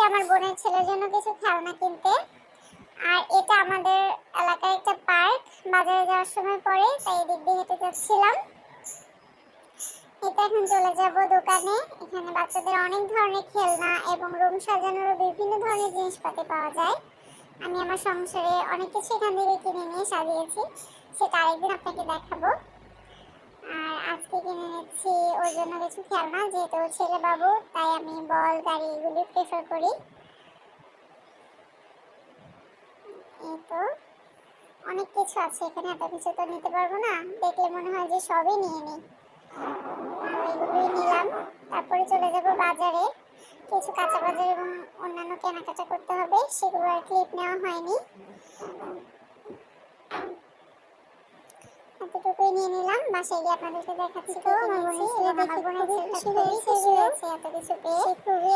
আমার বোনের ছেলের জন্য কিছু খেলনা কিনতে। আর এটা আমাদের এলাকার একটা পার্ক, বাজারে যাওয়ার সময় পড়ে, তাই এদিক দিয়ে হেঁটে যাচ্ছিলাম। এটা এখন চলে যাব দোকানে। এখানে বাচ্চাদের অনেক ধরনের খেলনা এবং রুম সাজানোর বিভিন্ন ধরনের জিনিসপাতি পাওয়া যায়। আমি আমার সংসারে অনেক কিছু এখান থেকে কিনে নিয়ে সাজিয়েছি, সেটা আরেকদিন আপনাকে দেখাবো। আর আজকে কিনে নিচ্ছি ওর জন্য কিছু খেলনা, যেহেতু ছেলে বাবু, তাই আমি বল গাড়ি এগুলি প্রেফার করি। এই তো অনেক কিছু আছে এখানে, এত কিছু তো নিতে পারবো না, দেখলে মনে হয় যে সবই নিয়ে নিই। এগুলোই নিলাম। তারপরে চলে যাব বাজারে, কিছু কাঁচা বাজার এবং অন্যান্য কেনাকাটা করতে হবে, সেগুলো আর ক্লিপ নেওয়া হয়নি। এতটুকুই নিয়ে নিলাম, বাসায় গিয়ে আপনাদেরকে দেখাচ্ছি। তো আমার বোনের ছেলে খুবই খুশি হয়েছে এত কিছু পেয়ে। খুবই